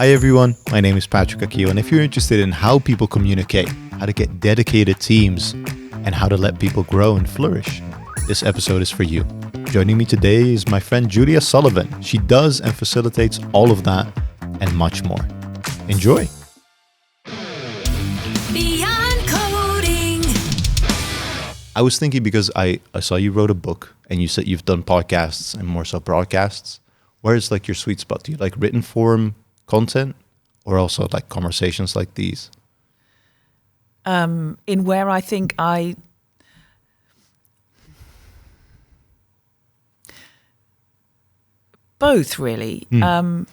Hi everyone, my name is Patrick Akio, and if you're interested in how people communicate, how to get dedicated teams, and how to let people grow and flourish, this episode is for you. Joining me today is my friend Julia Sullivan. She does and facilitates all of that and much more. Enjoy! Beyond Coding. I was thinking because I saw you wrote a book and you said you've done podcasts and more so broadcasts. Where is like your sweet spot? Do you like written form content or also like conversations like these? In where I think both really. Most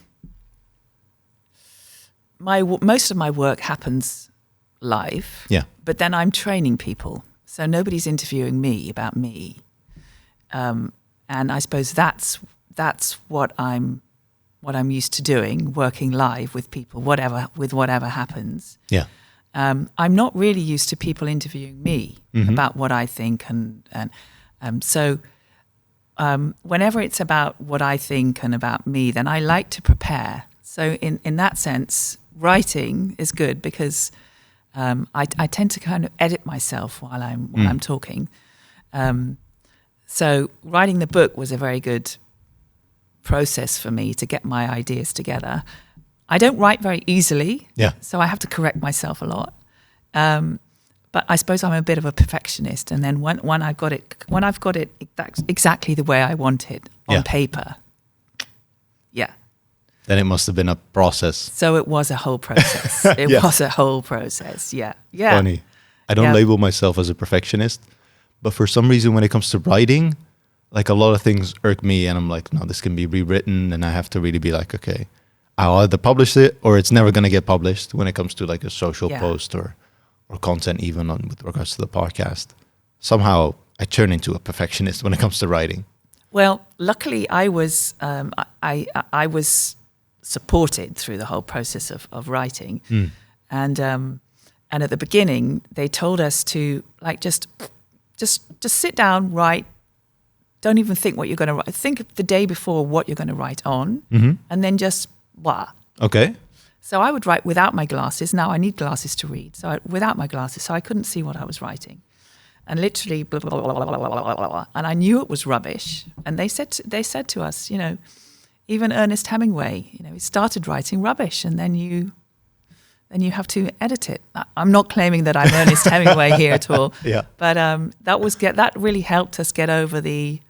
of my work happens live. Yeah. But then I'm training people, so nobody's interviewing me about me. And I suppose that's what I'm used to doing, working live with people, whatever happens. Yeah. I'm not really used to people interviewing me about what I think, so whenever it's about what I think and about me, then I like to prepare. So in that sense, writing is good because I tend to kind of edit myself while I'm talking. So writing the book was a very good process for me to get my ideas together. I don't write very easily, so I have to correct myself a lot. But I suppose I'm a bit of a perfectionist, and then when I've got it exactly the way I want it on paper, then it must have been a process. So it was a whole process. It was a whole process. Yeah. Funny. I don't label myself as a perfectionist, but for some reason when it comes to writing, like a lot of things irk me, and I'm like, no, this can be rewritten, and I have to really be like, okay, I'll either publish it or it's never going to get published when it comes to like a social post or content, even with regards to the podcast. Somehow I turn into a perfectionist when it comes to writing. Well, luckily I was supported through the whole process of writing, and at the beginning they told us to like just sit down, write. Don't even think what you're going to write. Think the day before what you're going to write on, and then just blah. Okay. So I would write without my glasses. Now I need glasses to read. Without my glasses, so I couldn't see what I was writing, and literally blah, blah, blah, blah, blah, blah, blah, blah. And I knew it was rubbish. And they said to us, even Ernest Hemingway, he started writing rubbish, and then you have to edit it. I'm not claiming that I'm Ernest Hemingway here at all. Yeah. But that really helped us get over the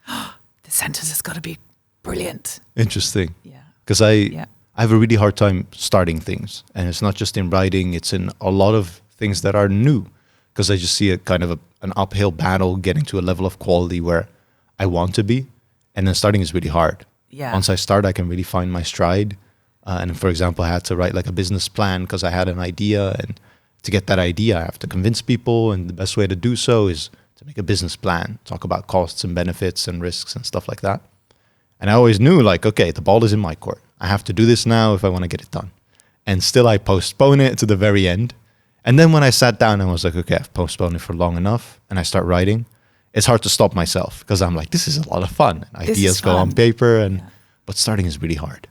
sentence has got to be brilliant. Interesting. Yeah. Because I have a really hard time starting things, and it's not just in writing; it's in a lot of things that are new. Because I just see a kind of an uphill battle getting to a level of quality where I want to be, and then starting is really hard. Yeah. Once I start, I can really find my stride. And for example, I had to write like a business plan because I had an idea, and to get that idea, I have to convince people. And the best way to do so is to make a business plan, talk about costs and benefits and risks and stuff like that. And I always knew like, okay, the ball is in my court. I have to do this now if I want to get it done. And still I postpone it to the very end. And then when I sat down and was like, okay, I've postponed it for long enough, and I start writing, it's hard to stop myself because I'm like, this is a lot of fun. Ideas go on paper, but starting is really hard.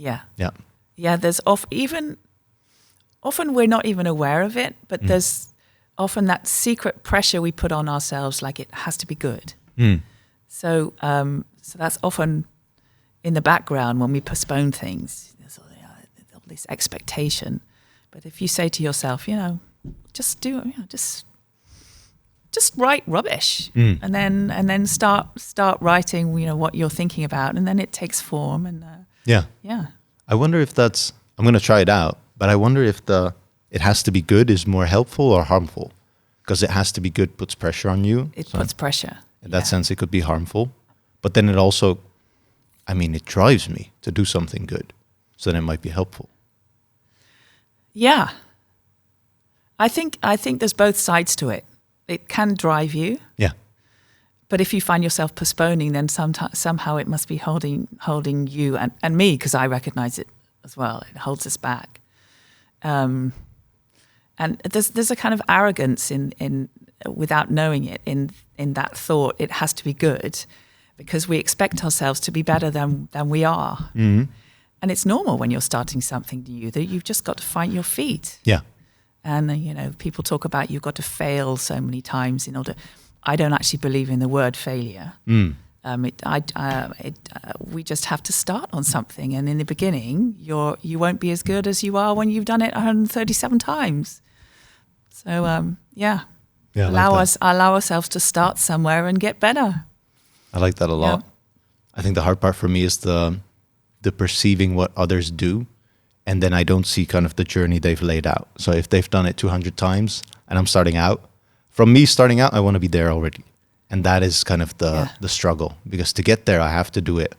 Yeah. Yeah. Yeah, there's often we're not even aware of it, but there's often that secret pressure we put on ourselves, like it has to be good. So that's often in the background when we postpone things. There's all this expectation. But if you say to yourself, just write rubbish, and then start writing, what you're thinking about, and then it takes form. And I wonder if I'm going to try it out, but I wonder if it has to be good is more helpful or harmful, because it has to be good puts pressure on you. It puts pressure. In that sense, it could be harmful, but then it also, it drives me to do something good, so then it might be helpful. Yeah. I think there's both sides to it. It can drive you. Yeah. But if you find yourself postponing, then somehow it must be holding you and me, because I recognize it as well. It holds us back. And there's a kind of arrogance in without knowing it in that thought. It has to be good because we expect ourselves to be better than we are. Mm-hmm. And it's normal when you're starting something new that you've just got to find your feet. Yeah. And, people talk about you've got to fail so many times in order. I don't actually believe in the word failure. We just have to start on something. And in the beginning, you won't be as good as you are when you've done it 137 times. So, Yeah. allow ourselves to start somewhere and get better. I like that a lot. Yeah. I think the hard part for me is the perceiving what others do, and then I don't see kind of the journey they've laid out. So if they've done it 200 times and I'm starting out, from me starting out, I want to be there already. And that is kind of the struggle, because to get there, I have to do it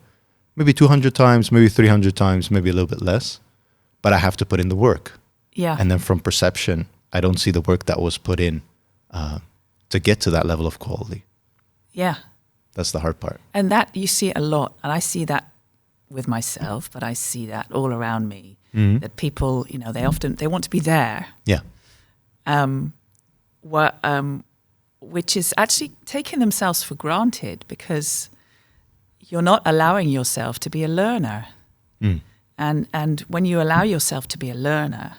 maybe 200 times, maybe 300 times, maybe a little bit less, but I have to put in the work. Yeah. And then from perception, I don't see the work that was put in to get to that level of quality. Yeah. That's the hard part. And that you see it a lot. And I see that with myself, but I see that all around me. That people, they want to be there. Yeah. Which is actually taking themselves for granted, because you're not allowing yourself to be a learner. And when you allow yourself to be a learner,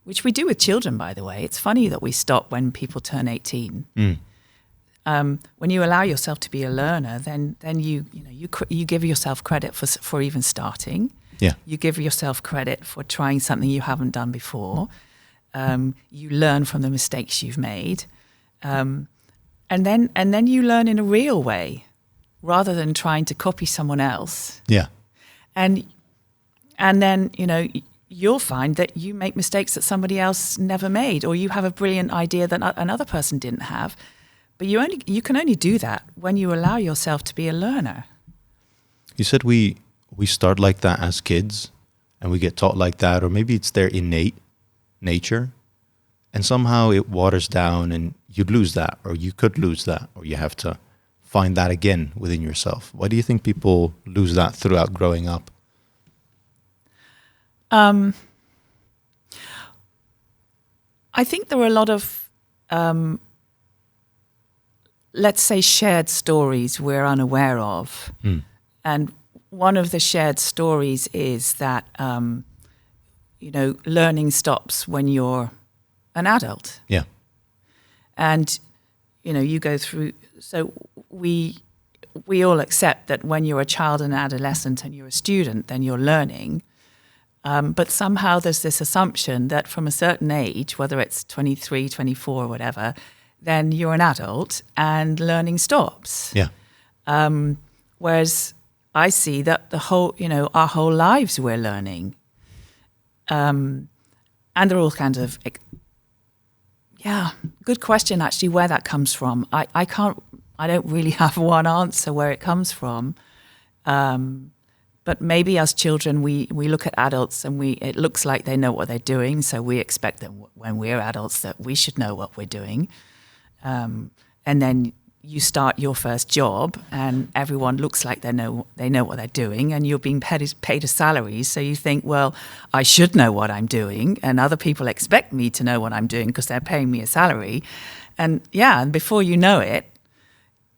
which we do with children, by the way, it's funny that we stop when people turn 18. When you allow yourself to be a learner, then you give yourself credit for even starting. Yeah. You give yourself credit for trying something you haven't done before. You learn from the mistakes you've made, and then you learn in a real way, rather than trying to copy someone else. Yeah. And then you'll find that you make mistakes that somebody else never made, or you have a brilliant idea that another person didn't have. But you can only do that when you allow yourself to be a learner. You said we start like that as kids, and we get taught like that, or maybe it's their innate nature, and somehow it waters down, and you'd lose that, or you could lose that, or you have to find that again within yourself. Why do you think people lose that throughout growing up? I think there are a lot of, let's say, shared stories we're unaware of. And one of the shared stories is that, learning stops when you're an adult. Yeah. And, you go through, so we all accept that when you're a child and adolescent and you're a student, then you're learning. But somehow there's this assumption that from a certain age, whether it's 23, 24 or whatever, then you're an adult and learning stops. Yeah. Whereas I see that our whole lives we're learning. And they're all kind of, good question actually, where that comes from. I don't really have one answer where it comes from. But maybe as children, we look at adults and it looks like they know what they're doing. So we expect that when we're adults that we should know what we're doing. And then you start your first job and everyone looks like they know what they're doing, and you're being paid a salary. So you think, well, I should know what I'm doing, and other people expect me to know what I'm doing because they're paying me a salary. And before you know it,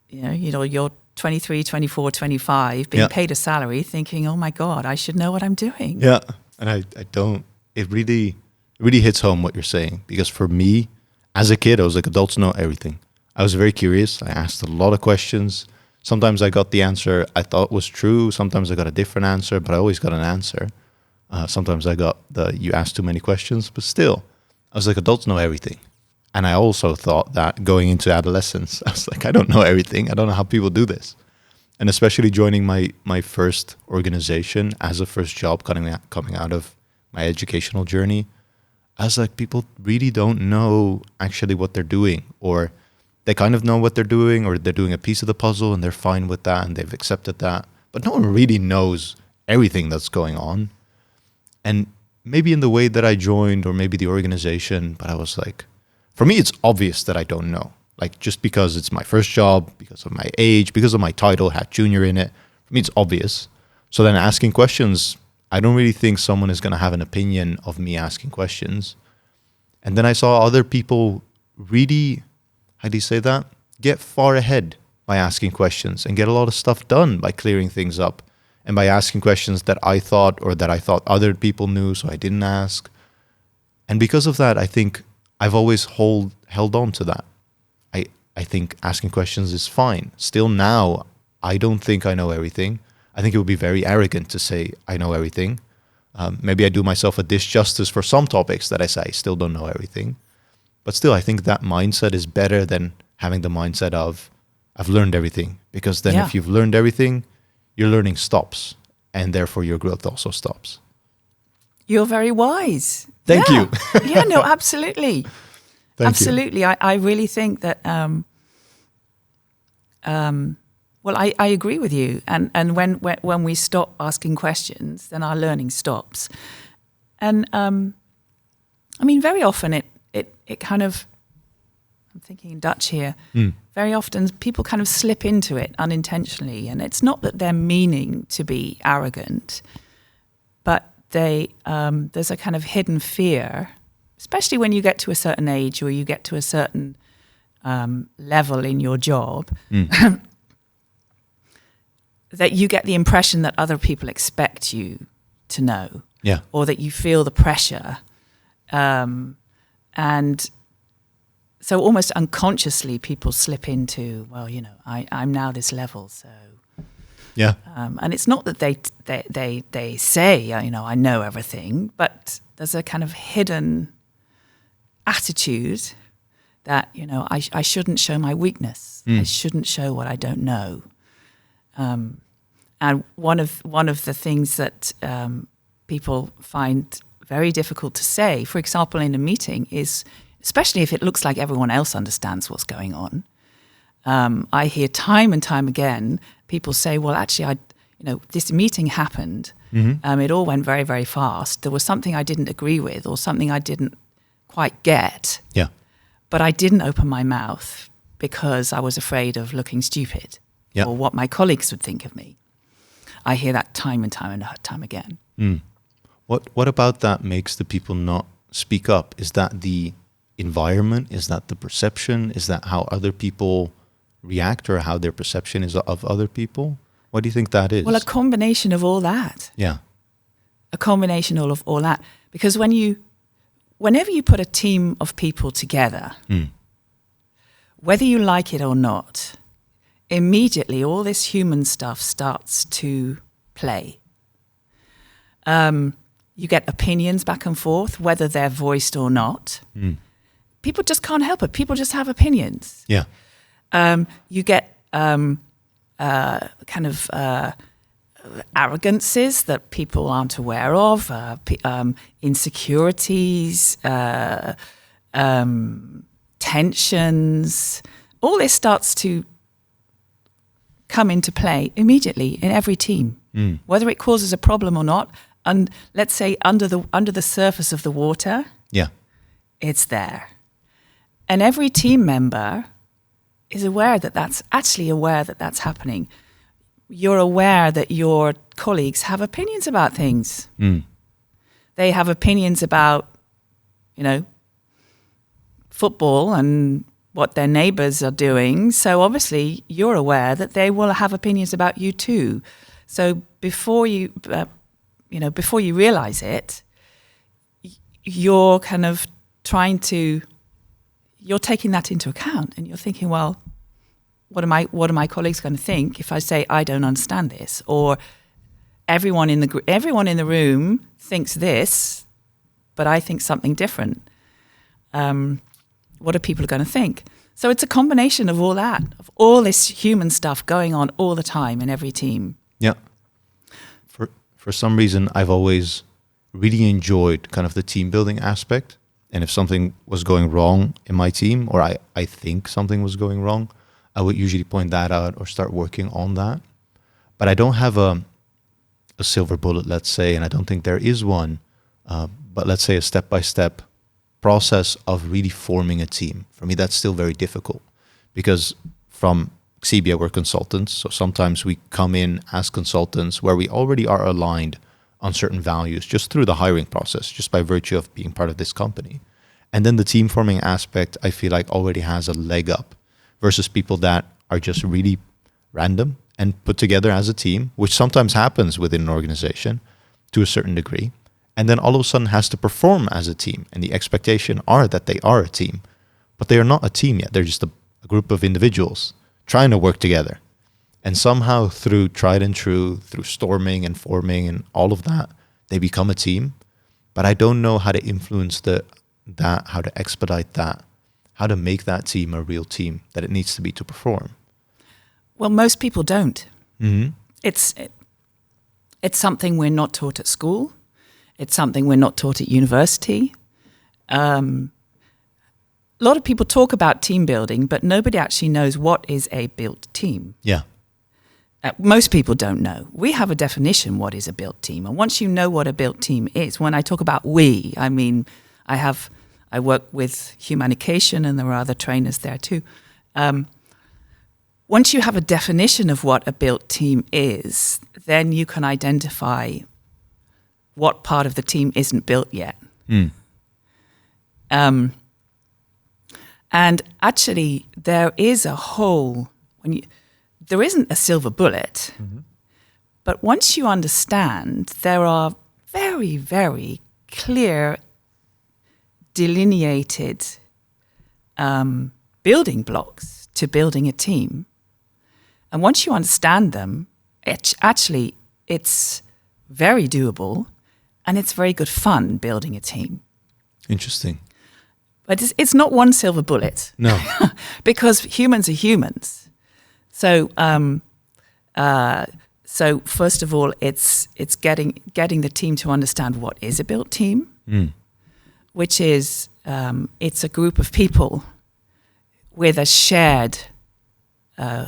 you're 23, 24, 25, being paid a salary, thinking, oh my God, I should know what I'm doing. Yeah. And I don't, it really hits home what you're saying, because for me, as a kid, I was like, adults know everything. I was very curious. I asked a lot of questions. Sometimes I got the answer I thought was true. Sometimes I got a different answer, but I always got an answer. Sometimes I got you asked too many questions, but still, I was like, adults know everything. And I also thought that going into adolescence, I was like, I don't know everything. I don't know how people do this. And especially joining my first organization as a first job coming out of my educational journey, I was like, people really don't know actually what they're doing, or they kind of know what they're doing, or they're doing a piece of the puzzle and they're fine with that and they've accepted that. But no one really knows everything that's going on. And maybe in the way that I joined, or maybe the organization, but I was like, for me, it's obvious that I don't know. Like, just because it's my first job, because of my age, because of my title, had junior in it, for me, it's obvious. So then asking questions, I don't really think someone is going to have an opinion of me asking questions. And then I saw other people really, how do you say that? Get far ahead by asking questions and get a lot of stuff done by clearing things up and by asking questions that I thought other people knew, so I didn't ask. And because of that, I think I've always held on to that. I think asking questions is fine. Still now, I don't think I know everything. I think it would be very arrogant to say I know everything. Maybe I do myself a disjustice for some topics that I say I still don't know everything. But still, I think that mindset is better than having the mindset of I've learned everything. Because then if you've learned everything, your learning stops. And therefore your growth also stops. You're very wise. Thank you. Yeah, no, absolutely. Absolutely. I really think that, well, I agree with you. And when we stop asking questions, then our learning stops. And I mean, very often it kind of, I'm thinking in Dutch here, very often people kind of slip into it unintentionally. And it's not that they're meaning to be arrogant, but there's a kind of hidden fear, especially when you get to a certain age or you get to a certain level in your job, that you get the impression that other people expect you to know, or that you feel the pressure. And so almost unconsciously people slip into, well, you know, I'm now this level, so... Yeah. And it's not that they say, you know, I know everything, but there's a kind of hidden attitude that, you know, I shouldn't show my weakness. I shouldn't show what I don't know. And one of the things that people find very difficult to say, for example, in a meeting, is especially if it looks like everyone else understands what's going on. I hear time and time again people say, well, actually, this meeting happened. It all went very, very fast. There was something I didn't agree with or something I didn't quite get. Yeah. But I didn't open my mouth because I was afraid of looking stupid or what my colleagues would think of me. I hear that time and time again. What about that makes the people not speak up? Is that the environment? Is that the perception? Is that how other people react or how their perception is of other people? What do you think that is? Well, a combination of all that. Yeah. A combination of all that. Because whenever you put a team of people together, whether you like it or not, immediately all this human stuff starts to play. You get opinions back and forth, whether they're voiced or not. People just can't help it. People just have opinions. Yeah. You get kind of arrogances that people aren't aware of, insecurities, tensions. All this starts to come into play immediately in every team, whether it causes a problem or not. And let's say under the surface of the water, it's there. And every team member is aware that that's happening. You're aware that your colleagues have opinions about things. They have opinions about, you know, football and what their neighbors are doing. So obviously you're aware that they will have opinions about you too. So before you realize it, you're kind of you're taking that into account and you're thinking, well, what are my colleagues going to think if I say I don't understand this? Or everyone in the room thinks this, but I think something different. What are people going to think? So it's a combination of all that, of all this human stuff going on all the time in every team. Yeah. For some reason, I've always really enjoyed kind of the team building aspect. And if something was going wrong in my team, or I think something was going wrong, I would usually point that out or start working on that. But I don't have a silver bullet, let's say, and I don't think there is one. But let's say a step-by-step process of really forming a team. For me, that's still very difficult because from Xebia, we're consultants. So sometimes we come in as consultants where we already are aligned on certain values just through the hiring process, just by virtue of being part of this company. And then the team forming aspect, I feel like already has a leg up versus people that are just really random and put together as a team, which sometimes happens within an organization to a certain degree, and then all of a sudden has to perform as a team. And the expectation are that they are a team, but they are not a team yet. They're just a group of individuals trying to work together. And somehow through tried and true, through storming and forming and all of that, they become a team. But I don't know how to influence that, how to expedite that, how to make that team a real team that it needs to be to perform. Well, most people don't. Mm-hmm. It's something we're not taught at school. It's something we're not taught at university. A lot of people talk about team building, but nobody actually knows what is a built team. Yeah. Most people don't know. We have a definition what is a built team. And once you know what a built team is, when I talk about we, I mean, I work with Humanication and there are other trainers there too. Once you have a definition of what a built team is, then you can identify what part of the team isn't built yet. Mm. And actually, there is a whole... there isn't a silver bullet, but once you understand, there are very, very clear, delineated building blocks to building a team. And once you understand them, it's very doable, and it's very good fun building a team. Interesting. But it's not one silver bullet. No. Because humans are humans. So, so first of all, it's getting the team to understand what is a built team, which is it's a group of people with a shared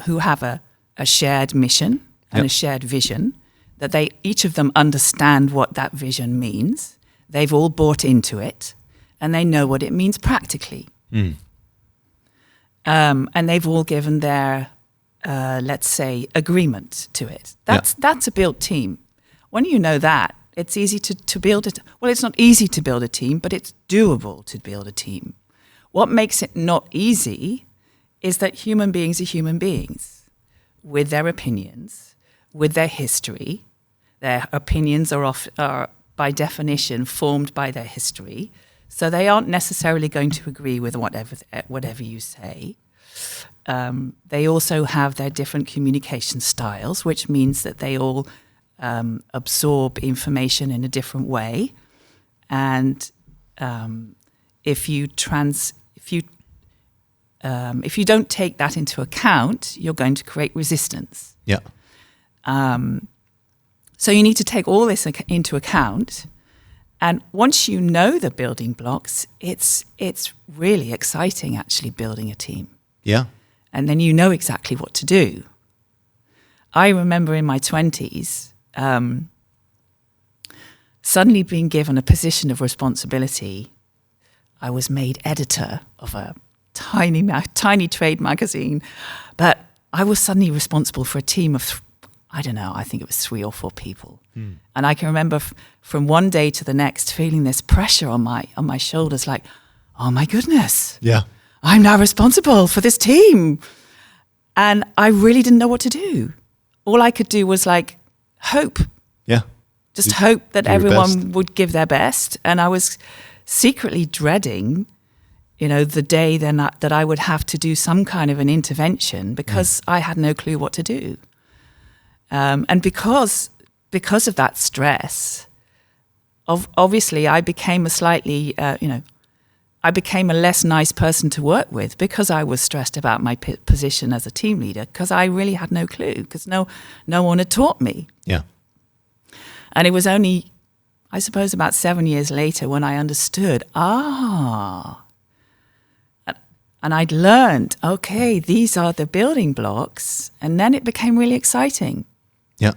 who have a shared mission and a shared vision, that they each of them understand what that vision means. They've all bought into it, and they know what it means practically. And they've all given their let's say, agreement to it. That's a built team. When you know that, it's easy to build it. Well, it's not easy to build a team, but it's doable to build a team. What makes it not easy is that human beings are human beings with their opinions, with their history. Their opinions are by definition formed by their history, so they aren't necessarily going to agree with whatever you say. They also have their different communication styles, which means that they all absorb information in a different way. And if you don't take that into account, you're going to create resistance. Yeah. So you need to take all this into account. And once you know the building blocks, it's really exciting actually building a team. Yeah. And then you know exactly what to do. I remember in my 20s, suddenly being given a position of responsibility. I was made editor of a tiny trade magazine, but I was suddenly responsible for a team of, I don't know, I think it was 3 or 4 people. And I can remember from one day to the next feeling this pressure on my shoulders, like, oh my goodness. Yeah. I'm now responsible for this team. And I really didn't know what to do. All I could do was like hope. Yeah. Just hope that everyone would give their best. And I was secretly dreading, the day then that I would have to do some kind of an intervention because I had no clue what to do. And because of that stress, obviously I became I became a less nice person to work with because I was stressed about my position as a team leader because I really had no clue because no one had taught me. Yeah. And it was only, I suppose, about 7 years later when I understood, and I'd learned, okay, these are the building blocks. And then it became really exciting. Yeah.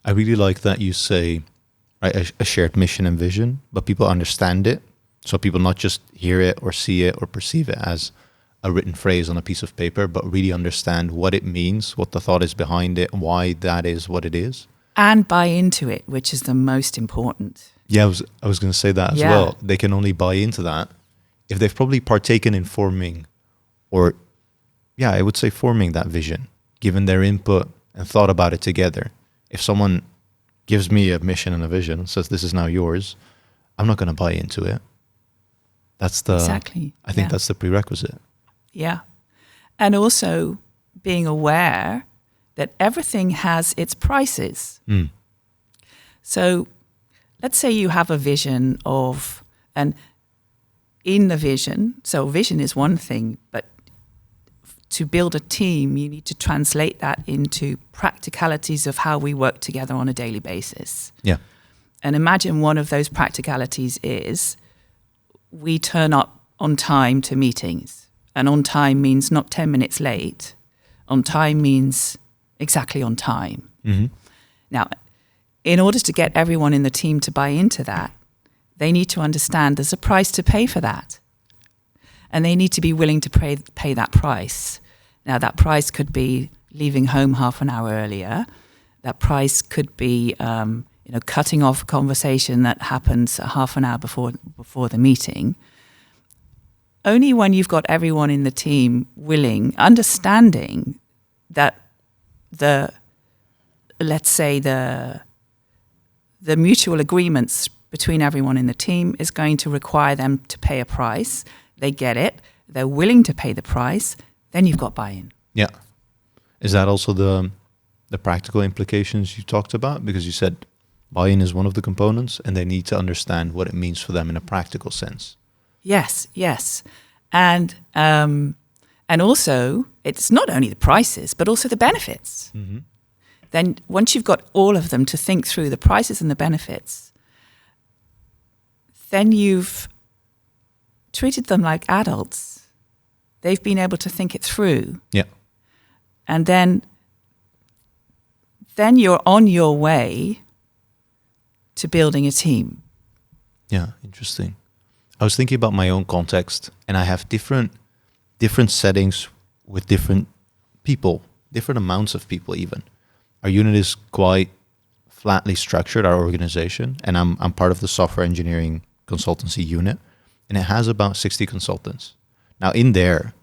I really like that you say, right, a shared mission and vision, but people understand it. So people not just hear it or see it or perceive it as a written phrase on a piece of paper, but really understand what it means, what the thought is behind it, why that is what it is. And buy into it, which is the most important. Yeah, I was going to say that as well. They can only buy into that if they've probably partaken in forming, or I would say forming that vision, given their input and thought about it together. If someone gives me a mission and a vision, says this is now yours, I'm not going to buy into it. That's the Exactly. I think that's the prerequisite. Yeah. And also being aware that everything has its prices. Mm. So let's say you have a vision of, and in the vision, so vision is one thing, but to build a team, you need to translate that into practicalities of how we work together on a daily basis. Yeah. And imagine one of those practicalities is we turn up on time to meetings. And on time means not 10 minutes late. On time means exactly on time. Mm-hmm. Now, in order to get everyone in the team to buy into that, they need to understand there's a price to pay for that. And they need to be willing to pay that price. Now, that price could be leaving home half an hour earlier. That price could be cutting off a conversation that happens half an hour before the meeting. Only when you've got everyone in the team willing, understanding that the mutual agreements between everyone in the team is going to require them to pay a price. They get it. They're willing to pay the price. Then you've got buy-in. Yeah. Is that also the practical implications you talked about? Because you said buy-in is one of the components and they need to understand what it means for them in a practical sense. Yes. And also, it's not only the prices, but also the benefits. Mm-hmm. Then once you've got all of them to think through the prices and the benefits, then you've treated them like adults. They've been able to think it through. Yeah. And then you're on your way to building a team. Yeah, interesting. I was thinking about my own context, and I have different settings with different people, different amounts of people even. Our unit is quite flatly structured, our organization, and I'm part of the software engineering consultancy unit, and it has about 60 consultants. Now in there,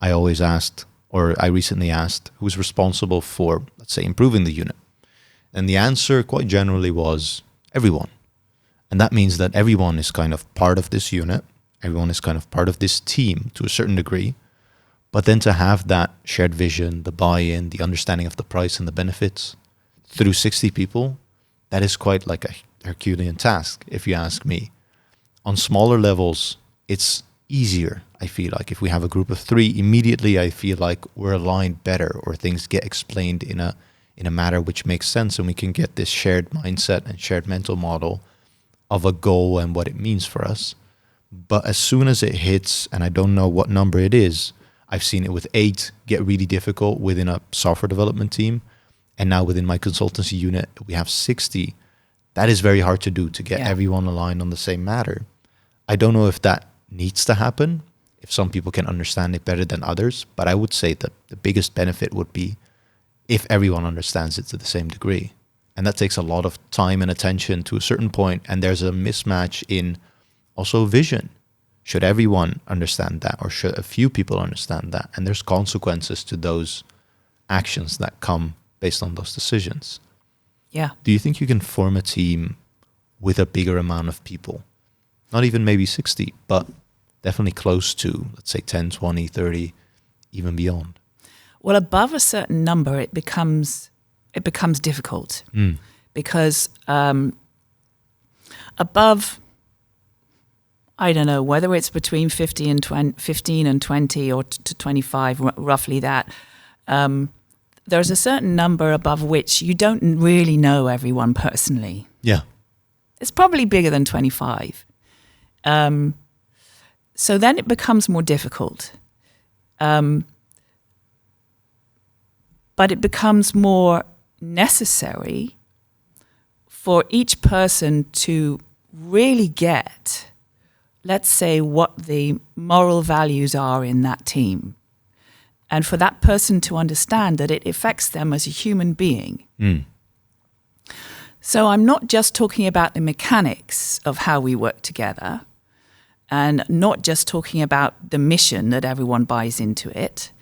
I recently asked who's responsible for, let's say, improving the unit. And the answer quite generally was everyone. And that means that everyone is kind of part of this unit. Everyone is kind of part of this team to a certain degree. But then to have that shared vision, the buy-in, the understanding of the price and the benefits through 60 people, that is quite like a Herculean task, if you ask me. On smaller levels, it's easier, I feel like. If we have a group of 3, immediately I feel like we're aligned better, or things get explained in a manner which makes sense, and we can get this shared mindset and shared mental model of a goal and what it means for us. But as soon as it hits, and I don't know what number it is, I've seen it with 8 get really difficult within a software development team. And now within my consultancy unit, we have 60. That is very hard to do, to get everyone aligned on the same matter. I don't know if that needs to happen, if some people can understand it better than others, but I would say that the biggest benefit would be if everyone understands it to the same degree. And that takes a lot of time and attention to a certain point, and there's a mismatch in also vision. Should everyone understand that, or should a few people understand that? And there's consequences to those actions that come based on those decisions. Yeah. Do you think you can form a team with a bigger amount of people? Not even maybe 60, but definitely close to, let's say, 10, 20, 30, even beyond. Well, above a certain number, it becomes difficult because above, I don't know, whether it's between 15 and 20 or to 25, roughly that, there's a certain number above which you don't really know everyone personally. Yeah. It's probably bigger than 25. So then it becomes more difficult. But it becomes more necessary for each person to really get, let's say, what the moral values are in that team. And for that person to understand that it affects them as a human being. So I'm not just talking about the mechanics of how we work together, and not just talking about the mission that everyone buys into it,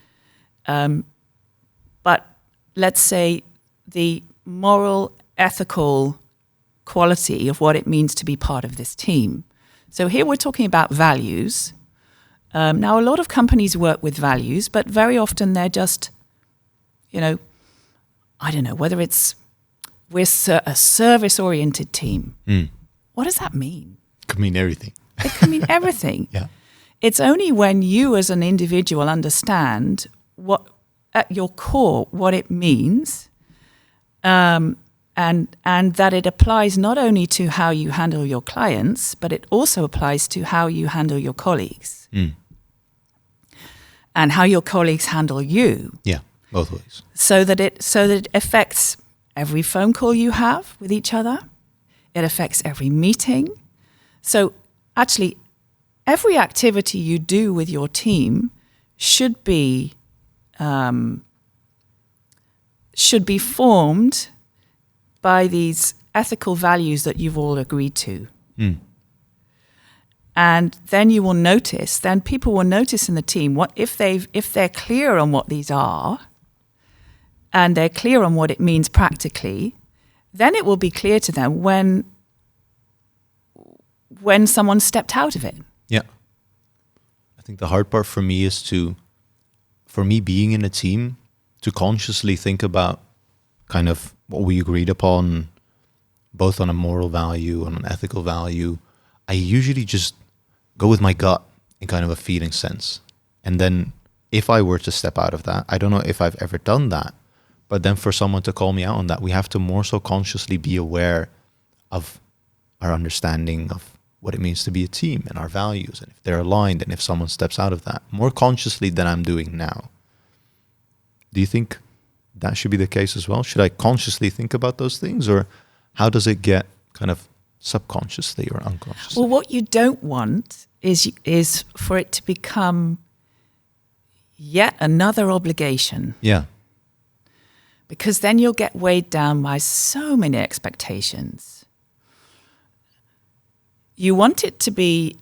but let's say, the moral, ethical quality of what it means to be part of this team. So here we're talking about values. Now, a lot of companies work with values, but very often they're just, I don't know, whether it's we're a service-oriented team. What does that mean? Could mean everything. It can mean everything. Yeah. It's only when you as an individual understand what, at your core, what it means, and that it applies not only to how you handle your clients, but it also applies to how you handle your colleagues. And how your colleagues handle you. Yeah, both ways. So that it affects every phone call you have with each other. It affects every meeting. So actually, every activity you do with your team should be formed by these ethical values that you've all agreed to. And then you will notice, then people will notice in the team what if they're clear on what these are, and they're clear on what it means practically, then it will be clear to them when someone stepped out of it. Yeah. I think the hard part for me is for me being in a team, to consciously think about kind of what we agreed upon, both on a moral value and an ethical value. I usually just go with my gut in kind of a feeling sense. And then if I were to step out of that, I don't know if I've ever done that, but then for someone to call me out on that, we have to more so consciously be aware of our understanding of what it means to be a team and our values, and if they're aligned, and if someone steps out of that more consciously than I'm doing now. Do you think that should be the case as well? Should I consciously think about those things, or how does it get kind of subconsciously or unconsciously? Well, what you don't want is for it to become yet another obligation. Yeah. Because then you'll get weighed down by so many expectations. You want it to be,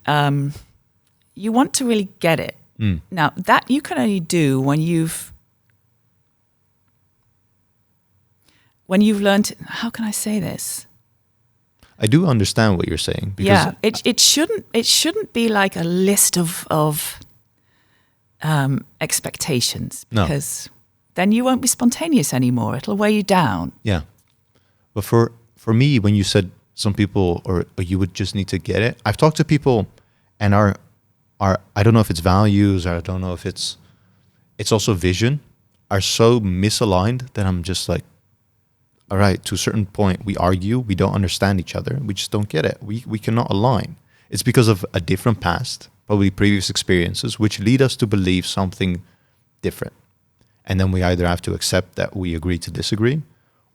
you want to really get it. Now, that you can only do when you've learned, how can I say this? I do understand what you're saying. Because it shouldn't be like a list of expectations, because then you won't be spontaneous anymore. It'll weigh you down. Yeah. But for me, when you said some people, or you would just need to get it, I've talked to people and our I don't know if it's values, or I don't know if it's also vision, are so misaligned that I'm just like, all right, to a certain point, we argue, we don't understand each other, we just don't get it. We cannot align. It's because of a different past, probably previous experiences, which lead us to believe something different. And then we either have to accept that we agree to disagree,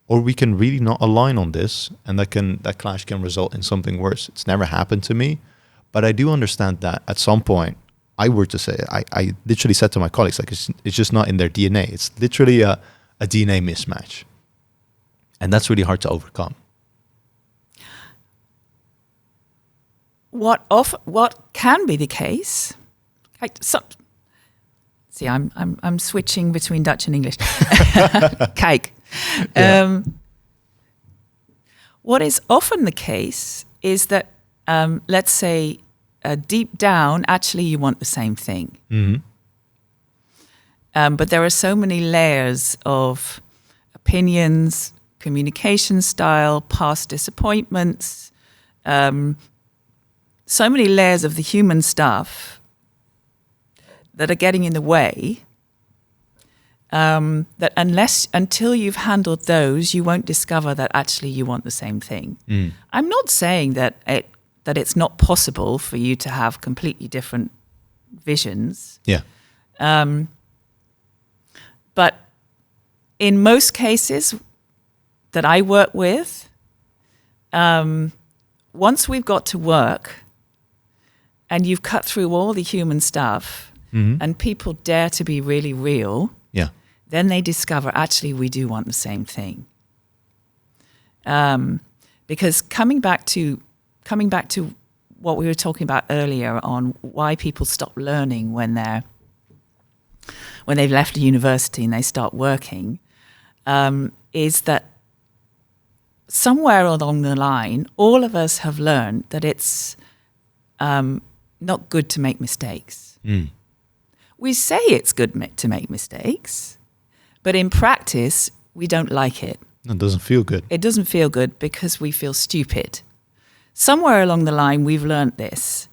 or we can really not align on this, and that clash can result in something worse. It's never happened to me, but I do understand that at some point, I literally said to my colleagues, like, it's just not in their DNA. It's literally a DNA mismatch. And that's really hard to overcome. What can be the case? I'm switching between Dutch and English. Kijk. What is often the case is that, let's say, deep down, actually you want the same thing. But there are so many layers of opinions, communication style, past disappointments, so many layers of the human stuff that are getting in the way, that until you've handled those, you won't discover that actually you want the same thing. I'm not saying that it's not possible for you to have completely different visions. Yeah. But in most cases that I work with, once we've got to work and you've cut through all the human stuff, and people dare to be really real, then they discover actually we do want the same thing. Because coming back to what we were talking about earlier on why people stop learning when they've left university and they start working, is that somewhere along the line, all of us have learned that it's not good to make mistakes. We say it's good to make mistakes, but in practice, we don't like it. It doesn't feel good. It doesn't feel good because we feel stupid. Somewhere along the line, we've learned this.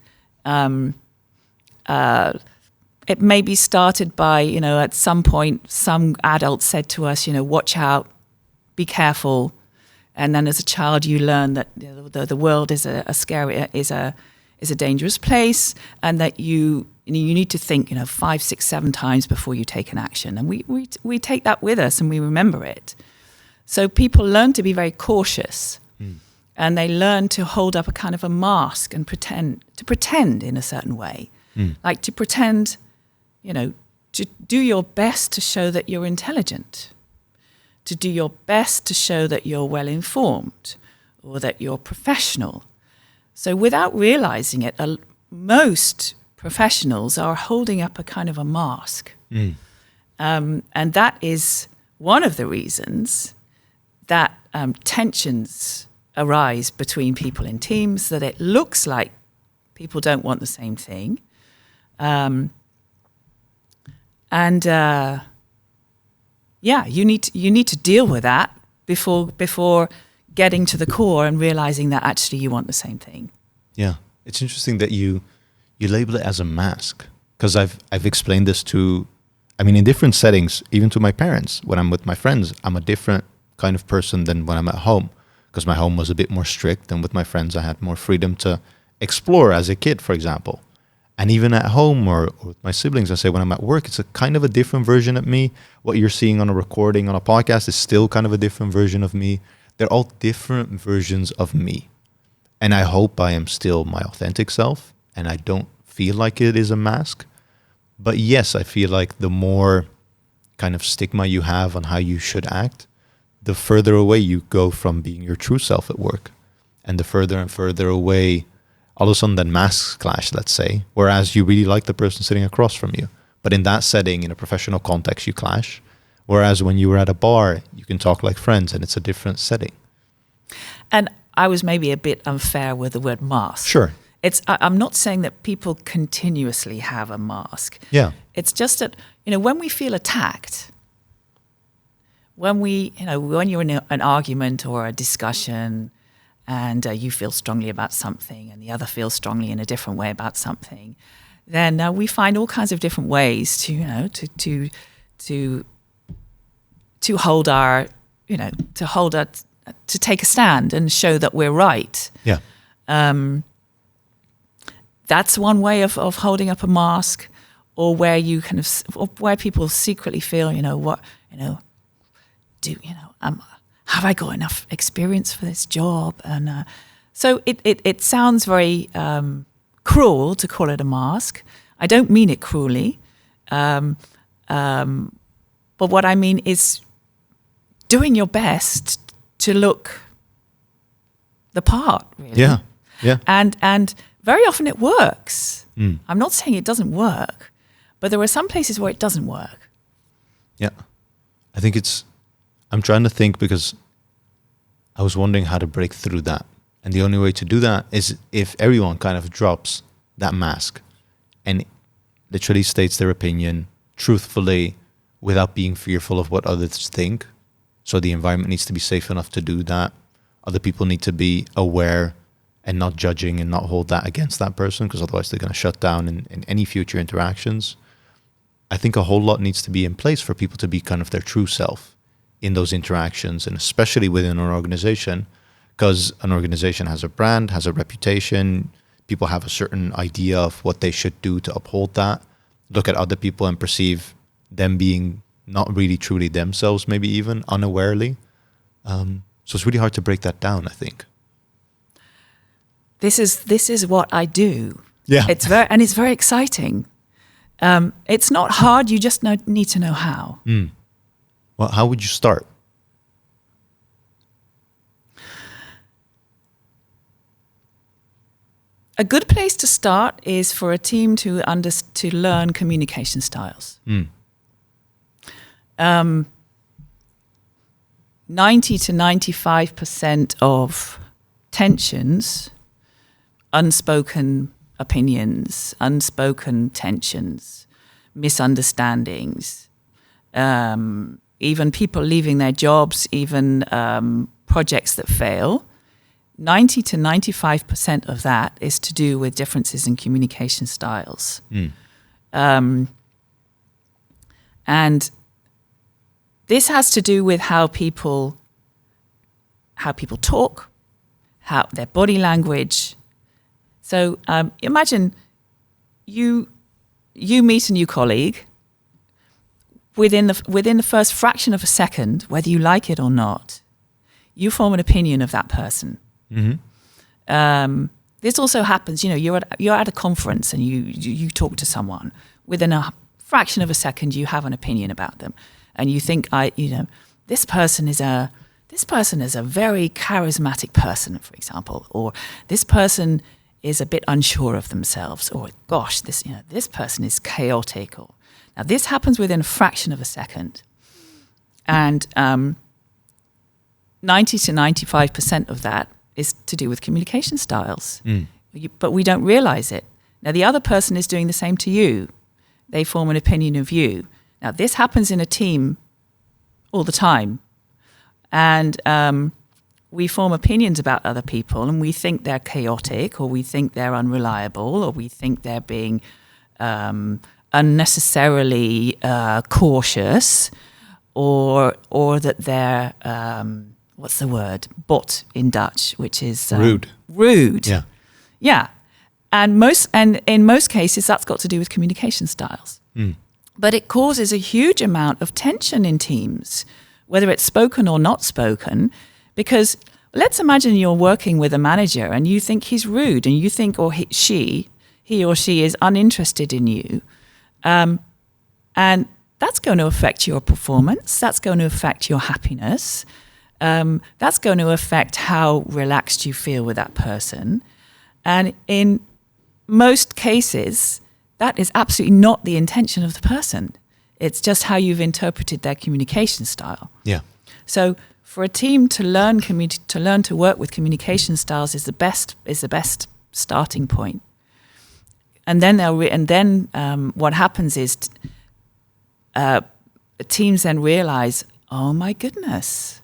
It may be started by, at some point, some adult said to us, watch out, be careful. And then as a child, you learn that the world is a scary, is a dangerous place, and that you need to think, 5, 6, 7 times before you take an action. And we take that with us and we remember it. So people learn to be very cautious, and they learn to hold up a kind of a mask and pretend in a certain way, like to pretend, to do your best to show that you're intelligent, to do your best to show that you're well informed or that you're professional. So without realizing it, most professionals are holding up a kind of a mask. And that is one of the reasons that tensions arise between people in teams, that it looks like people don't want the same thing. You need to deal with that before getting to the core and realizing that actually you want the same thing. Yeah, it's interesting that you label it as a mask, because I've explained this in different settings, even to my parents. When I'm with my friends, I'm a different kind of person than when I'm at home, because my home was a bit more strict, and with my friends I had more freedom to explore as a kid, for example. And even at home or with my siblings, I say when I'm at work, it's a kind of a different version of me. What you're seeing on a recording, on a podcast, is still kind of a different version of me. They're all different versions of me. And I hope I am still my authentic self, and I don't feel like it is a mask. But yes, I feel like the more kind of stigma you have on how you should act, the further away you go from being your true self at work. And the further and further away, all of a sudden that masks clash, let's say, whereas you really like the person sitting across from you. But in that setting, in a professional context, you clash. Whereas when you were at a bar, you can talk like friends, and it's a different setting. And I was maybe a bit unfair with the word mask. Sure. I'm not saying that people continuously have a mask. Yeah. It's just that, when we feel attacked, when you're in an argument or a discussion, and you feel strongly about something, and the other feels strongly in a different way about something, then we find all kinds of different ways to hold our, to take a stand and show that we're right. Yeah. That's one way of holding up a mask, or where you where people secretly feel, have I got enough experience for this job? And so it sounds very cruel to call it a mask. I don't mean it cruelly. But what I mean is doing your best to look the part, really. Yeah, yeah. And very often it works. I'm not saying it doesn't work, but there are some places where it doesn't work. Yeah. I think I'm trying to think, because I was wondering how to break through that. And the only way to do that is if everyone kind of drops that mask and literally states their opinion truthfully without being fearful of what others think. So the environment needs to be safe enough to do that. Other people need to be aware and not judging and not hold that against that person, because otherwise they're going to shut down in any future interactions. I think a whole lot needs to be in place for people to be kind of their true self in those interactions, and especially within an organization, because an organization has a brand, has a reputation. People have a certain idea of what they should do to uphold that. Look at other people and perceive them being not really truly themselves, maybe even unawarely. So it's really hard to break that down, I think. This is what I do. Yeah. It's very exciting. It's not hard. You just need to know how. Well, how would you start? A good place to start is for a team to learn communication styles. 90 to 95% of tensions, unspoken opinions, unspoken tensions, misunderstandings, even people leaving their jobs, even projects that fail, 90 to 95% of that is to do with differences in communication styles. And this has to do with how people talk, how their body language. So imagine you meet a new colleague. Within the first fraction of a second, whether you like it or not, you form an opinion of that person. This also happens. You're at a conference and you talk to someone. Within a fraction of a second, you have an opinion about them, and you think, this person is a very charismatic person, for example, or this person is a bit unsure of themselves, or gosh, this person is chaotic. Or now this happens within a fraction of a second, and 90 to 95% of that is to do with communication styles. But we don't realize it. Now the other person is doing the same to you. They form an opinion of you. Now this happens in a team all the time, and we form opinions about other people, and we think they're chaotic, or we think they're unreliable, or we think they're being unnecessarily cautious, or that they're what's the word? Bot in Dutch, which is rude. Rude. Yeah. Yeah. And in most cases, that's got to do with communication styles. But it causes a huge amount of tension in teams, whether it's spoken or not spoken, because let's imagine you're working with a manager and you think he's rude, and you think he or she is uninterested in you. And that's going to affect your performance. That's going to affect your happiness. That's going to affect how relaxed you feel with that person. And in most cases, that is absolutely not the intention of the person. It's just how you've interpreted their communication style. Yeah. So for a team to learn to work with communication styles is the best starting point. And then what happens is teams then realize, oh my goodness,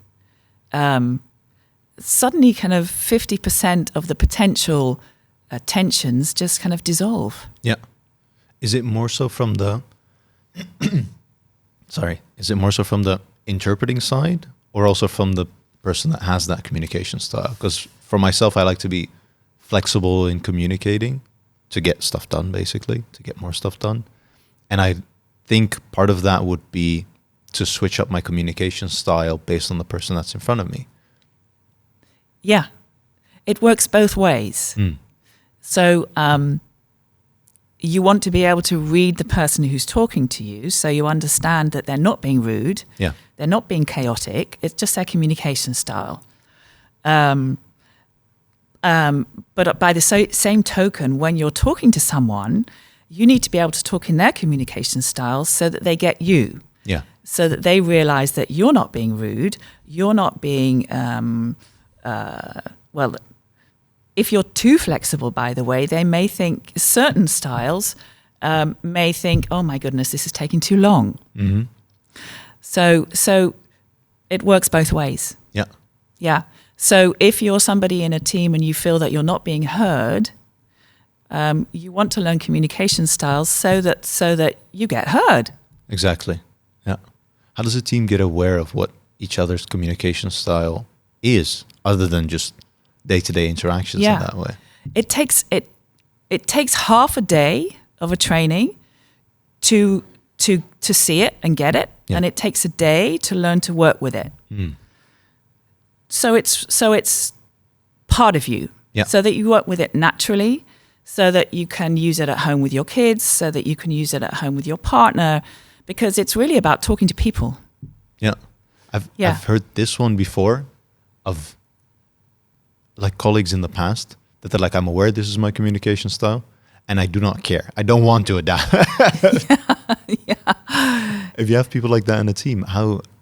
suddenly kind of 50% of the potential tensions just kind of dissolve. Yeah. Is it more so from the Is it more so from the interpreting side, or also from the person that has that communication style? Because for myself, I like to be flexible in communicating to get stuff done, basically, to get more stuff done. And I think part of that would be to switch up my communication style based on the person that's in front of me. Yeah, it works both ways. So you want to be able to read the person who's talking to you, so you understand that they're not being rude, they're not being chaotic, it's just their communication style. But by the same token, when you're talking to someone, you need to be able to talk in their communication style so that they get you. Yeah. So that they realize that you're not being rude, you're not being, if you're too flexible, by the way, they may think certain styles may think, oh my goodness, this is taking too long. So it works both ways. Yeah. Yeah. So if you're somebody in a team and you feel that you're not being heard, you want to learn communication styles so that you get heard. Exactly. Yeah. How does a team get aware of what each other's communication style is, other than just day-to-day interactions in that way? It takes half a day of a training to see it and get it, and it takes a day to learn to work with it. So it's part of you, so that you work with it naturally, so that you can use it at home with your kids, so that you can use it at home with your partner, because it's really about talking to people. Yeah. I've heard this one before of like colleagues in the past that they're like, I'm aware this is my communication style and I do not care. I don't want to adapt. If you have people like that in a team,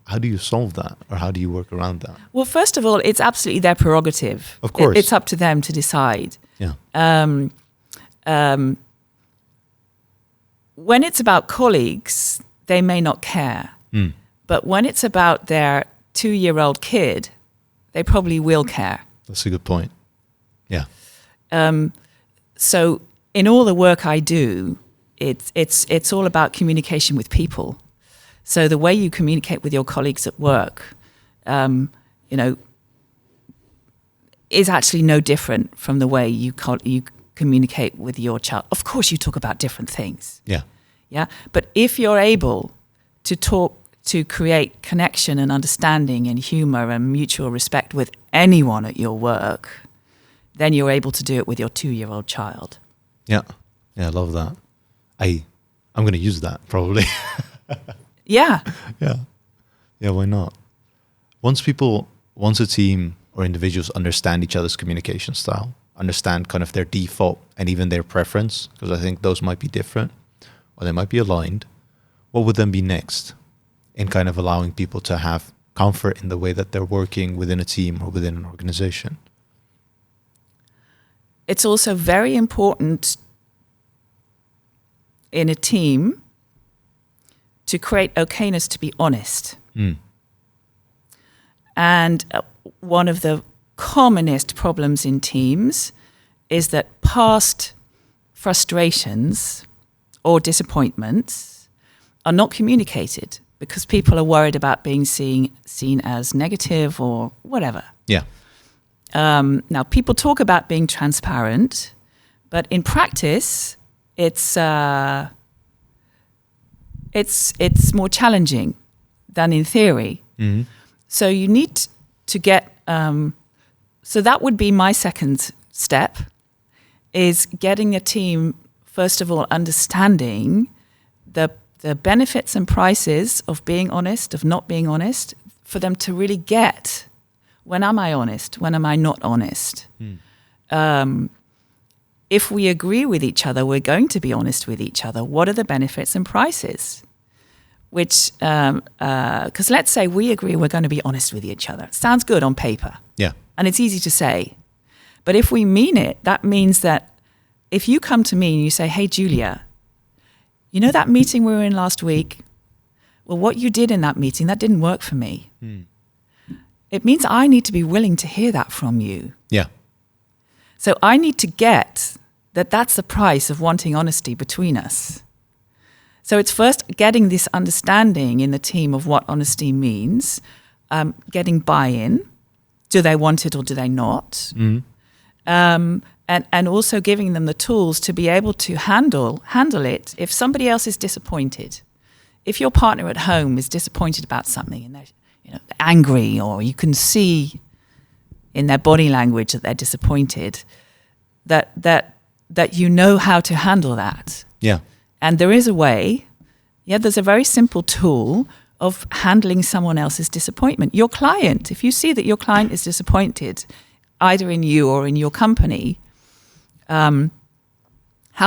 how do you solve that, or how do you work around that? Well, first of all, it's absolutely their prerogative. Of course. It's up to them to decide. Yeah. When it's about colleagues, they may not care. But when it's about their 2-year-old kid, they probably will care. That's a good point. Yeah. So in all the work I do, it's all about communication with people. So the way you communicate with your colleagues at work, is actually no different from the way you communicate with your child. Of course, you talk about different things. Yeah. Yeah. But if you're able to talk, to create connection and understanding and humor and mutual respect with anyone at your work, then you're able to do it with your 2-year-old child. Yeah. Yeah, I love that. I'm going to use that probably. Yeah. Yeah. Yeah, why not? Once a team or individuals understand each other's communication style, understand kind of their default and even their preference, because I think those might be different or they might be aligned, what would then be next in kind of allowing people to have comfort in the way that they're working within a team or within an organization? It's also very important in a team to create okayness to be honest. And one of the commonest problems in teams is that past frustrations or disappointments are not communicated because people are worried about being seen as negative or whatever. Yeah. Now, people talk about being transparent, but in practice, it's more challenging than in theory. Mm-hmm. So you need to get. So that would be my second step: is getting a team, first of all, understanding the benefits and prices of being honest, of not being honest, for them to really get, when am I honest? When am I not honest? If we agree with each other, we're going to be honest with each other. What are the benefits and prices? Which, because let's say we agree we're going to be honest with each other. It sounds good on paper. Yeah. And it's easy to say. But if we mean it, that means that if you come to me and you say, hey, Julia, you know that meeting we were in last week? Well, what you did in that meeting, that didn't work for me. It means I need to be willing to hear that from you. Yeah. So I need to get that that's the price of wanting honesty between us. So it's first getting this understanding in the team of what honesty means, getting buy-in. Do they want it or do they not? And also giving them the tools to be able to handle it if somebody else is disappointed. If your partner at home is disappointed about something and they're angry, or you can see in their body language that they're disappointed, that you know how to handle that. Yeah. And there is a way, there's a very simple tool of handling someone else's disappointment. Your client, if you see that your client is disappointed, either in you or in your company, how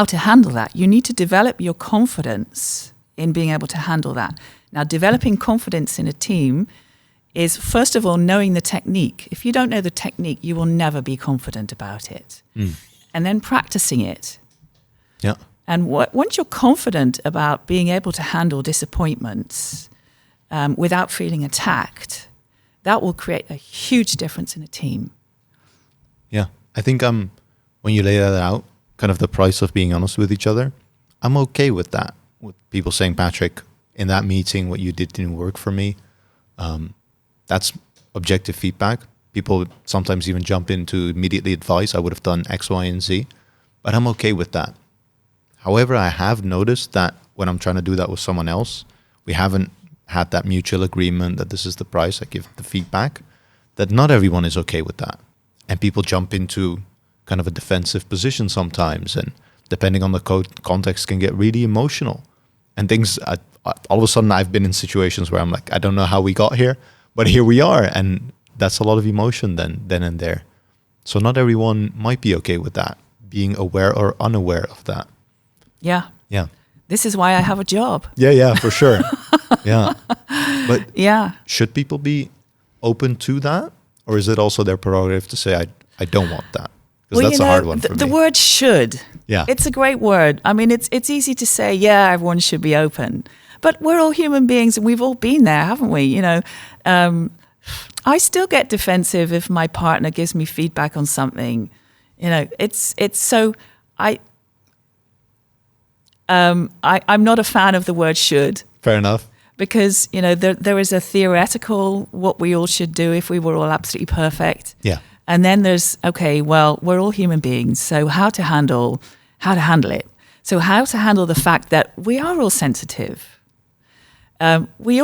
to handle that. You need to develop your confidence in being able to handle that. Now, developing confidence in a team is, first of all, knowing the technique. If you don't know the technique, you will never be confident about it. And then practicing it. Yeah. And once you're confident about being able to handle disappointments without feeling attacked, that will create a huge difference in a team. Yeah. I think when you lay that out, kind of the price of being honest with each other, I'm okay with that. With people saying, Patrick, in that meeting, what you did didn't work for me. That's objective feedback. People sometimes even jump into immediately advice. I would have done X, Y, and Z, but I'm okay with that. However, I have noticed that when I'm trying to do that with someone else, we haven't had that mutual agreement that this is the price, I give the feedback, that not everyone is okay with that. And people jump into kind of a defensive position sometimes, and depending on the context can get really emotional. And things, all of a sudden I've been in situations where I'm like, I don't know how we got here, but here we are. And that's a lot of emotion then and there. So not everyone might be okay with that, being aware or unaware of that. Yeah. Yeah. This is why I have a job. Yeah, for sure. Yeah. But Yeah. should people be open to that? Or is it also their prerogative to say, I don't want that? Because that's a hard one for the me. word should. Yeah. It's a great word. I mean, it's easy to say, yeah, everyone should be open. But we're all human beings and we've all been there, haven't we? I still get defensive if my partner gives me feedback on something. It's so I'm not a fan of the word should. Fair enough. Because, there is a theoretical what we all should do if we were all absolutely perfect. Yeah. And then there's, okay, well, we're all human beings. So how to handle it. So how to handle the fact that we are all sensitive. We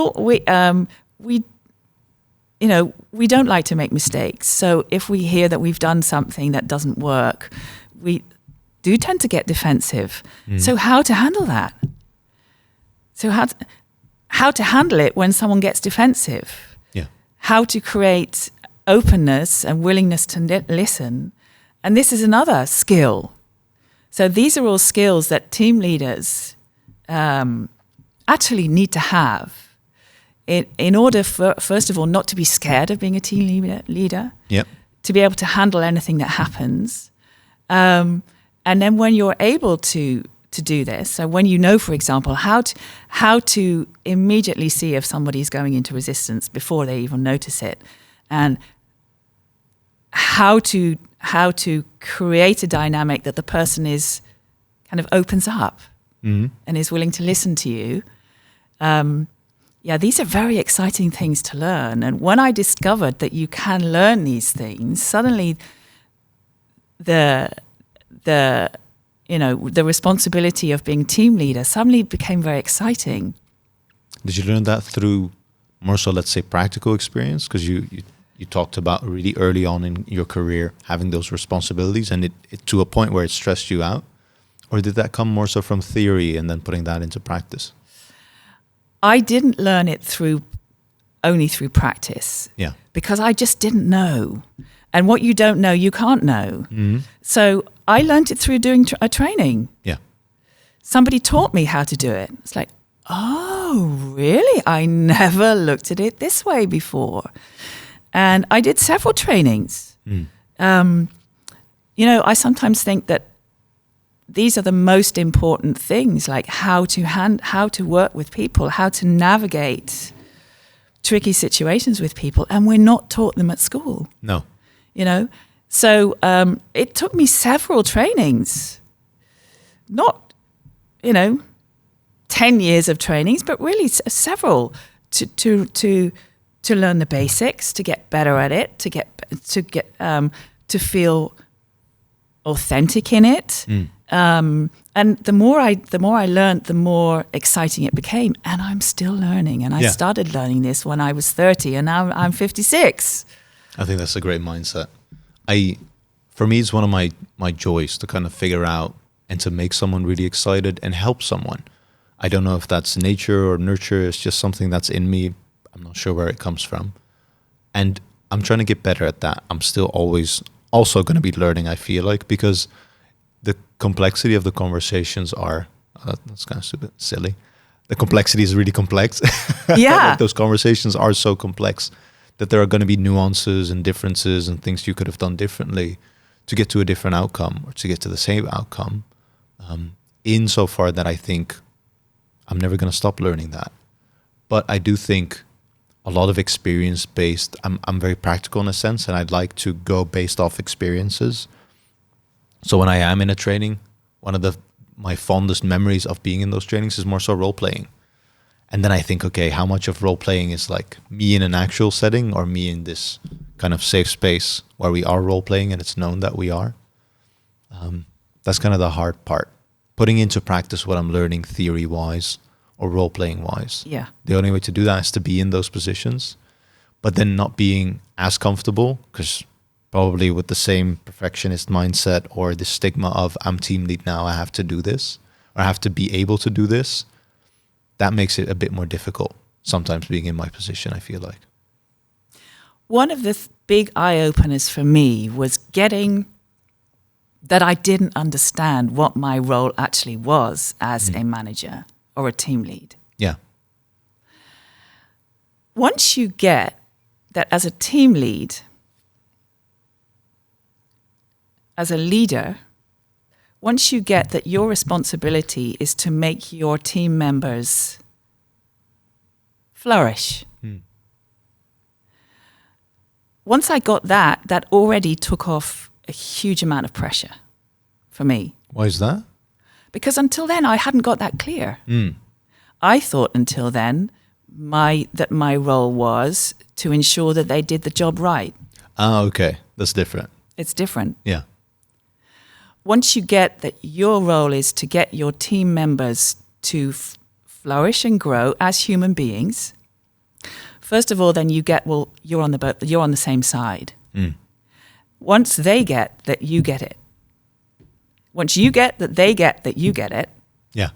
don't like to make mistakes. So if we hear that we've done something that doesn't work, we do tend to get defensive. So how to handle that? So how to handle it when someone gets defensive? Yeah. How to create openness and willingness to listen. And this is another skill. So these are all skills that team leaders actually need to have in order for, first of all, not to be scared of being a team leader, Yep. to be able to handle anything that happens. And then when you're able to do this, so when you know, for example, how to immediately see if somebody's going into resistance before they even notice it, and how to create a dynamic that the person is kind of opens up and is willing to listen to you. These are very exciting things to learn. And when I discovered that you can learn these things, suddenly the responsibility of being team leader suddenly became very exciting. Did you learn that through more so, let's say, practical experience? Because you talked about really early on in your career having those responsibilities and it to a point where it stressed you out? Or did that come more so from theory and then putting that into practice? I didn't learn it only through practice. Yeah. Because I just didn't know. And what you don't know, you can't know. So I learned it through doing a training. Yeah. Somebody taught me how to do it. It's like, oh, really? I never looked at it this way before. And I did several trainings. I sometimes think that these are the most important things, like how to work with people, how to navigate tricky situations with people, and we're not taught them at school. No. So it took me several trainings, not 10 years of trainings, but really several to learn the basics, to get better at it, to feel authentic in it. And the more I learned, the more exciting it became. And I'm still learning. And I started learning this when I was 30, and now I'm 56. I think that's a great mindset. For me, it's one of my joys to kind of figure out and to make someone really excited and help someone. I don't know if that's nature or nurture. It's just something that's in me. I'm not sure where it comes from. And I'm trying to get better at that. I'm still always also going to be learning, I feel like, because the complexity of the conversations are, that's kind of stupid, silly. The complexity is really complex. Yeah. Like those conversations are so complex that there are going to be nuances and differences and things you could have done differently to get to a different outcome or to get to the same outcome. Insofar that I think I'm never going to stop learning that. But I do think a lot of experience-based, I'm very practical in a sense, and I'd like to go based off experiences. So when I am in a training, one of my fondest memories of being in those trainings is more so role-playing. And then I think, okay, how much of role-playing is like me in an actual setting or me in this kind of safe space where we are role-playing and it's known that we are? That's kind of the hard part. Putting into practice what I'm learning theory-wise or role-playing-wise. Yeah. The only way to do that is to be in those positions, but then not being as comfortable, because probably with the same perfectionist mindset or the stigma of I'm team lead now, I have to do this, or I have to be able to do this, that makes it a bit more difficult sometimes being in my position, I feel like. One of the big eye-openers for me was getting that I didn't understand what my role actually was as a manager or a team lead. Yeah. once you get that as a team lead, as a leader, once you get that your responsibility is to make your team members flourish. Once I got that, that already took off a huge amount of pressure for me. Why is that? Because until then, I hadn't got that clear. I thought until then that my role was to ensure that they did the job right. Ah, okay. That's different. It's different. Yeah. Once you get that your role is to get your team members to flourish and grow as human beings, first of all, then you get, well, you're on the boat, you're on the same side. Once they get that, you get it. Once you get that, they get that, you get it. Yeah.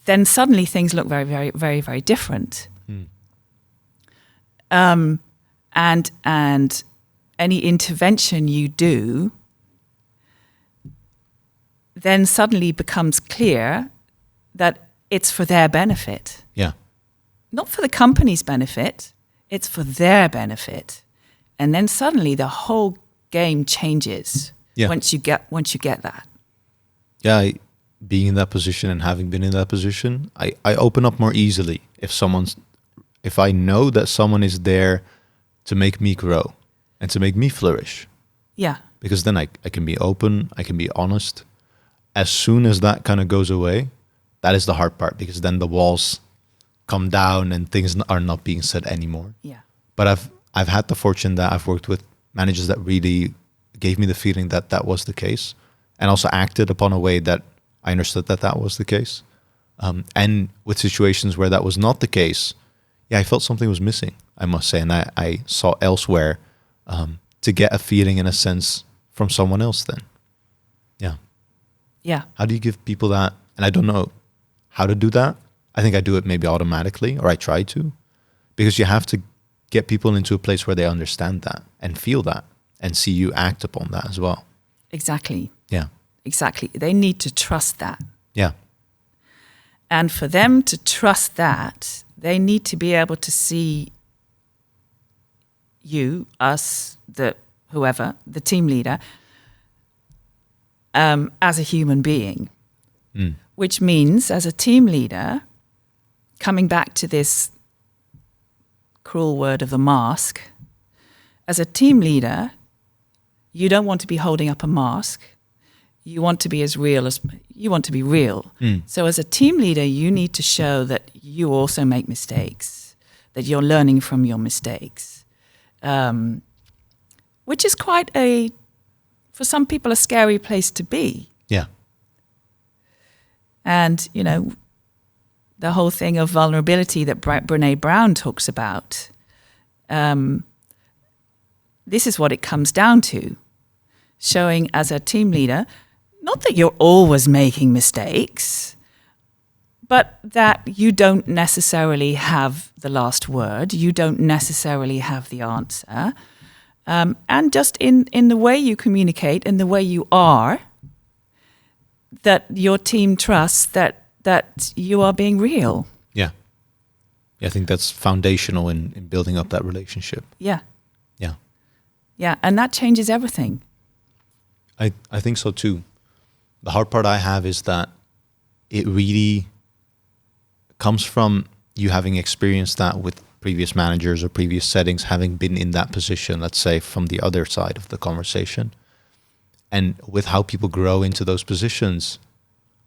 Then suddenly things look very, very, very, very different. And any intervention you do then suddenly becomes clear that it's for their benefit. Yeah. Not for the company's benefit, it's for their benefit. And then suddenly the whole game changes once you get that. Yeah, being in that position and having been in that position, I open up more easily if I know that someone is there to make me grow and to make me flourish. Yeah. Because then I can be open, I can be honest. As soon as that kind of goes away, that is the hard part, because then the walls come down and things are not being said anymore. Yeah. But I've had the fortune that I've worked with managers that really gave me the feeling that that was the case, and also acted upon a way that I understood that that was the case. And with situations where that was not the case, I felt something was missing, I must say. And I saw elsewhere to get a feeling, in a sense, from someone else then. Yeah. Yeah. How do you give people that? And I don't know how to do that. I think I do it maybe automatically, or I try to, because you have to get people into a place where they understand that and feel that and see you act upon that as well. Exactly. Yeah. Exactly. They need to trust that. Yeah. And for them to trust that, they need to be able to see you, us, whoever, the team leader, as a human being. Which means, as a team leader, coming back to this cruel word of the mask, as a team leader, you don't want to be holding up a mask. You want to be as real as you want to be real. So as a team leader, you need to show that you also make mistakes, that you're learning from your mistakes, which is quite for some people, a scary place to be. Yeah. And, the whole thing of vulnerability that Brené Brown talks about, this is what it comes down to. Showing as a team leader, not that you're always making mistakes, but that you don't necessarily have the last word, you don't necessarily have the answer. And just in the way you communicate, in the way you are, that your team trusts that you are being real. Yeah. I think that's foundational in building up that relationship. Yeah. Yeah. Yeah, and that changes everything. I think so too. The hard part I have is that it really comes from you having experienced that with previous managers or previous settings, having been in that position, let's say, from the other side of the conversation. And with how people grow into those positions,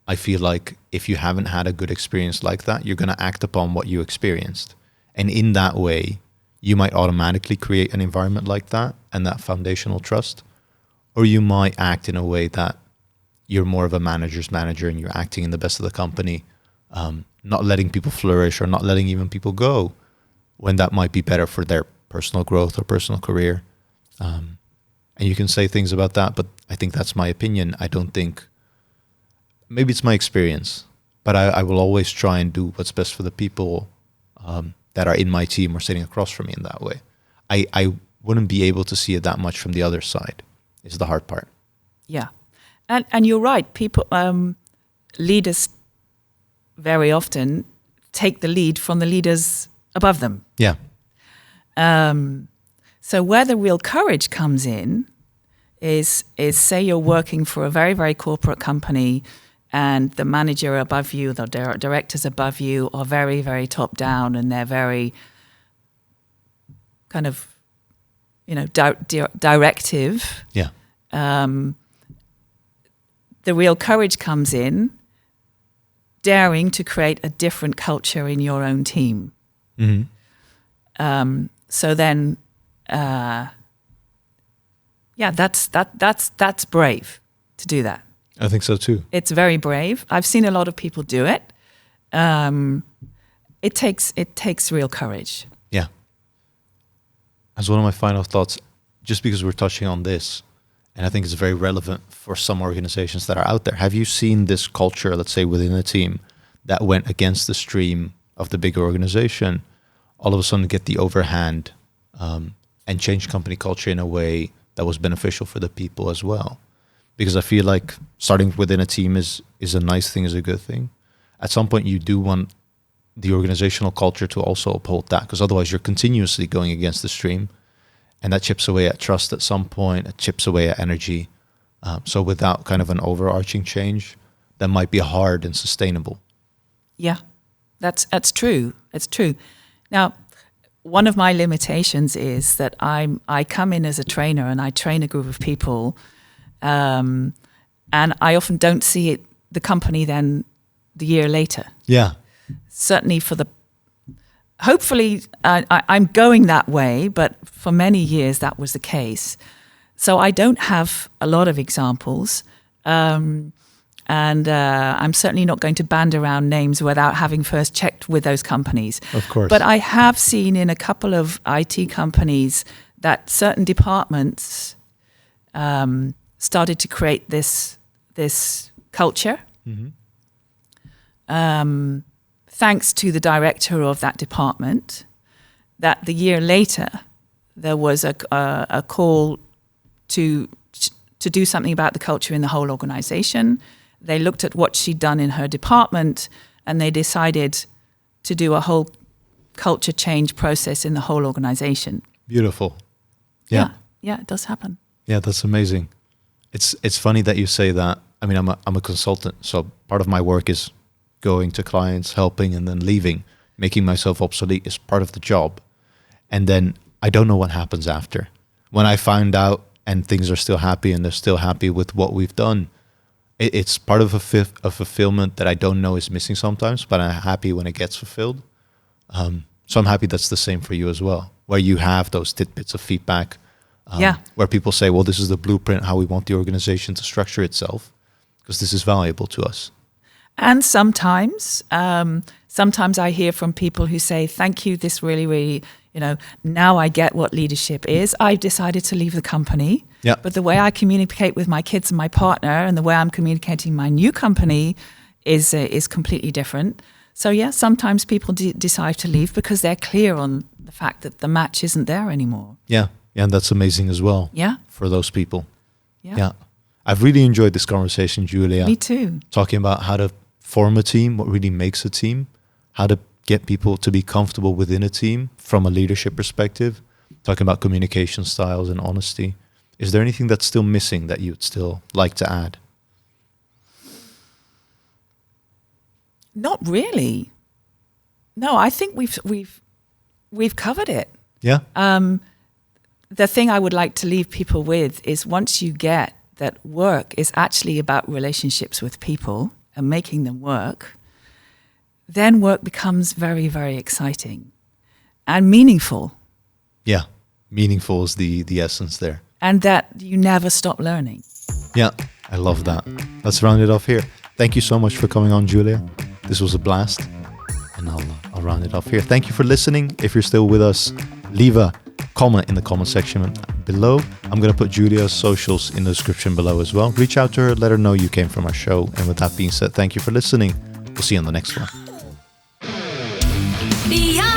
I feel like if you haven't had a good experience like that, you're going to act upon what you experienced. And in that way, you might automatically create an environment like that and that foundational trust. Or you might act in a way that you're more of a manager's manager and you're acting in the best of the company, not letting people flourish or not letting even people go, when that might be better for their personal growth or personal career. And you can say things about that, but I think that's my opinion. I don't think, maybe it's my experience, but I will always try and do what's best for the people that are in my team or sitting across from me in that way. I wouldn't be able to see it that much from the other side, is the hard part. Yeah. And you're right. People, leaders very often take the lead from the leaders above them. Yeah. So where the real courage comes in is say you're working for a very, very corporate company and the manager above you, the directors above you are very, very top down and they're very kind of, directive. Yeah. The real courage comes in daring to create a different culture in your own team. Mm-hmm. So then, that's brave to do that. I think so too. It's very brave. I've seen a lot of people do it. It takes real courage. Yeah. As one of my final thoughts, just because we're touching on this, and I think it's very relevant for some organizations that are out there. Have you seen this culture, let's say within a team, that went against the stream of the bigger organization, all of a sudden get the overhand and change company culture in a way that was beneficial for the people as well? Because I feel like starting within a team is a nice thing, is a good thing. At some point, you do want the organizational culture to also uphold that, because otherwise you're continuously going against the stream, and that chips away at trust at some point, it chips away at energy. So without kind of an overarching change, that might be hard and sustainable. Yeah, that's true. It's true. Now, one of my limitations is that I come in as a trainer and I train a group of people, and I often don't see the company then the year later. Yeah. Certainly hopefully I'm going that way, but for many years that was the case. So I don't have a lot of examples. And I'm certainly not going to band around names without having first checked with those companies. Of course. But I have seen in a couple of IT companies that certain departments started to create this culture. Mm-hmm. Thanks to the director of that department, that the year later there was a call to do something about the culture in the whole organization. They looked at what she'd done in her department and they decided to do a whole culture change process in the whole organization. Beautiful. Yeah. Yeah, it does happen. Yeah, that's amazing. It's funny that you say that. I mean, I'm a consultant, so part of my work is going to clients, helping, and then leaving. Making myself obsolete is part of the job. And then I don't know what happens after. When I find out and things are still happy and they're still happy with what we've done, it's part of a fulfillment that I don't know is missing sometimes, but I'm happy when it gets fulfilled. So I'm happy that's the same for you as well, where you have those tidbits of feedback, where people say, well, this is the blueprint, how we want the organization to structure itself, because this is valuable to us. And sometimes I hear from people who say, thank you, this really, really, now I get what leadership is. I've decided to leave the company, but the way I communicate with my kids and my partner and the way I'm communicating my new company is completely different. So yeah, sometimes people decide to leave because they're clear on the fact that the match isn't there anymore. Yeah, and that's amazing as well. Yeah. For those people. Yeah. I've really enjoyed this conversation, Julia. Me too. Talking about how to form a team, what really makes a team, how to get people to be comfortable within a team from a leadership perspective, talking about communication styles and honesty. Is there anything that's still missing that you'd still like to add? Not really. No, I think we've covered it. Yeah. The thing I would like to leave people with is once you get that work is actually about relationships with people and making them work, then work becomes very, very exciting and meaningful. Yeah, meaningful is the essence there. And that you never stop learning. Yeah, I love that. Let's round it off here. Thank you so much for coming on, Julia. This was a blast. And I'll round it off here. Thank you for listening. If you're still with us, leave a comment in the comment section below. I'm going to put Julia's socials in the description below as well. Reach out to her, let her know you came from our show. And with that being said, thank you for listening. We'll see you on the next one. Beyond